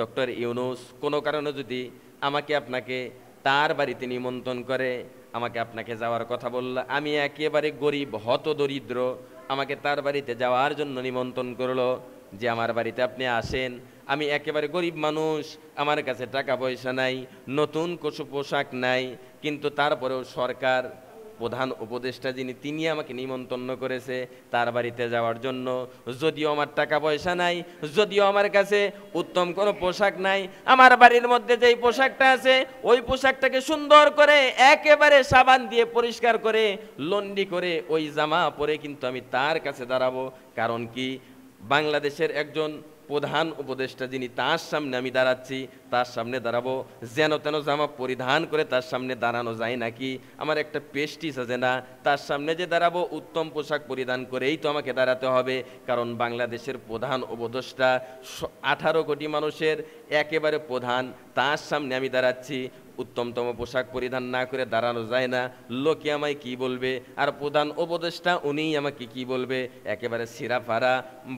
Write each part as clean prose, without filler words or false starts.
Doctor Yunus কোনো কারণে যদি আমাকে আপনাকে তার বাড়িতে নিমন্ত্রণ করে, আমাকে আপনাকে যাওয়ার কথা বলল, আমি একেবারে গরিব হতদরিদ্র, আমাকে তার বাড়িতে যাওয়ার জন্য নিমন্ত্রণ করলো যে আমার বাড়িতে আপনি আসেন, আমি একেবারে গরিব মানুষ, আমার কাছে টাকা পয়সা নাই, নতুন কিছু পোশাক নাই, কিন্তু তারপরেও সরকার প্রধান উপদেষ্টা যিনি তিনি আমাকে নিমন্ত্রণ করেছে তার বাড়িতে যাওয়ার জন্য। যদিও আমার টাকা পয়সা নাই, যদিও আমার কাছে উত্তম কোনো পোশাক নাই, আমার বাড়ির মধ্যে যেই পোশাকটা আছে ওই পোশাকটাকে সুন্দর করে একেবারে সাবান দিয়ে পরিষ্কার করে লন্ডি করে ওই জামা পরে কিন্তু আমি তার কাছে দাঁড়াবো। কারণ কি, বাংলাদেশের একজন প্রধান উপদেষ্টা যিনি, তার সামনে আমি দাঁড়াচ্ছি, তার সামনে দাঁড়াবো যেন তেন জামা পরিধান করে তার সামনে দাঁড়ানো যায় নাকি? আমার একটা পেস্টিস আছে না, তার সামনে যে দাঁড়াবো উত্তম পোশাক পরিধান করেই তো আমাকে দাঁড়াতে হবে। কারণ বাংলাদেশের প্রধান উপদেষ্টা 18 কোটি মানুষের একেবারে প্রধান, তার সামনে আমি দাঁড়াচ্ছি, উত্তমতম পোশাক পরিধান না করে দাঁড়ানো যায় না। লোকে আমায় কি বলবে? আর প্রধান উপদেষ্টা উনিই আমাকে কি বলবে? একেবারে সিরাফারা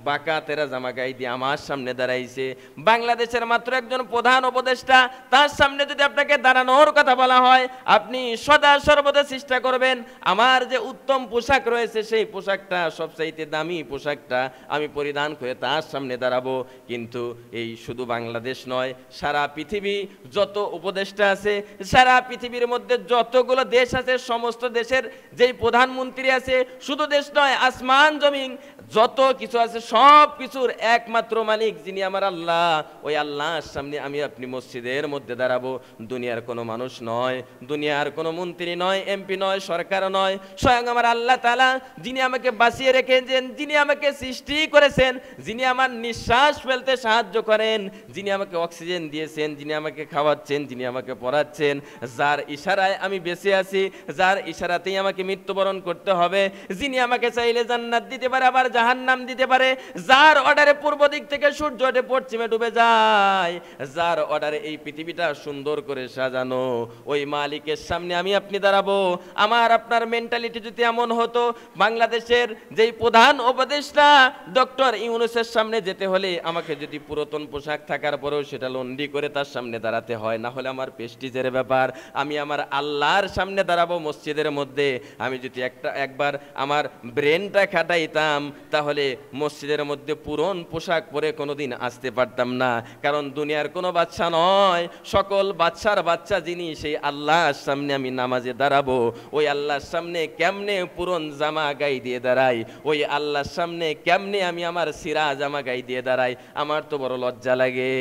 বাঁকা তেরা জামা গায়ে দিয়ে আমার সামনে দাঁড়াইছে। বাংলাদেশের মাত্র একজন প্রধান উপদেষ্টা, তার সামনে যদি আপনাকে দাঁড়ানোর কথা বলা হয়, আপনি সদা সর্বদা চেষ্টা করবেন আমার যে উত্তম পোশাক রয়েছে সেই পোশাকটা, সবচাইতে দামি পোশাকটা আমি পরিধান করে তার সামনে দাঁড়াবো। কিন্তু এই শুধু বাংলাদেশ নয়, সারা পৃথিবী যত উপদেষ্টা আছে, সারা পৃথিবীর মধ্যে যতগুলো দেশ আছে, সমস্ত দেশের যেই প্রধানমন্ত্রী আছে, শুধু দেশ নয় আসমান জমিন যত কিছু আছে সব কিছুর একমাত্র মালিক যিনি আমার আল্লাহ, ওই আল্লাহর সামনে আমি আপনি মসজিদের মধ্যে দাঁড়াবো। দুনিয়ার কোনো মানুষ নয়, দুনিয়ার কোনো মন্ত্রী নয়, এমপি নয়, সরকার নয়, স্বয়ং আমার আল্লাহ তাআলা যিনি আমাকে বাঁচিয়ে রেখেছেন, যিনি আমাকে সৃষ্টি করেছেন, যিনি আমার নিঃশ্বাস ফেলতে সাহায্য করেন, যিনি আমাকে অক্সিজেন দিয়েছেন, যিনি আমাকে খাওয়াচ্ছেন, যিনি আমাকে পড়াচ্ছেন, যার ইশারায় আমি বেঁচে আছি, যার ইশারাতেই আমাকে মৃত্যুবরণ করতে হবে, যিনি আমাকে চাইলে জান্নাত দিতে পারে আবার জাহান্নাম দিতে পারে, যার অর্ডারে পূর্ব দিক থেকে সূর্য ওঠে পশ্চিমে ডুবে যায়, যার অর্ডারে এই পৃথিবীটা সুন্দর করে সাজানো, ওই মালিকের সামনে আমি আপনি দাঁড়াবো। আমার আপনার মেন্টালিটি যদি এমন হতো, বাংলাদেশের যেই প্রধান উপদেষ্টা ডক্টর ইউনূসের সামনে যেতে হলে আমাকে যদি পুরাতন পোশাক থাকার পরেও সেটা লন্ডি করে তার সামনে দাঁড়াতে হয়, না হলে আমার পেস্টিজের ব্যাপার, আমি আমার আল্লাহর সামনে দাঁড়াবো মসজিদের মধ্যে। আমি যদি একবার আমার ব্রেনটা খাটাইতাম তাহলে মসজিদের মধ্যে পুরন পোশাক পরে কোনোদিন আসতে পারতাম না। কারণ দুনিয়ার কোনো বাচ্চা নয়, সকল বাচ্চার বাচ্চা যিনি, সেই আল্লাহর সামনে আমি নামাজে দাঁড়াবো। ওই আল্লাহর সামনে কেমনে পুরন জামা গায়ে দিয়ে দাঁড়াই, ওই আল্লাহর সামনে কেমনে আমি আমার সিরা জামা গায়ে দিয়ে দাঁড়াই, আমার তো বড় লজ্জা লাগে।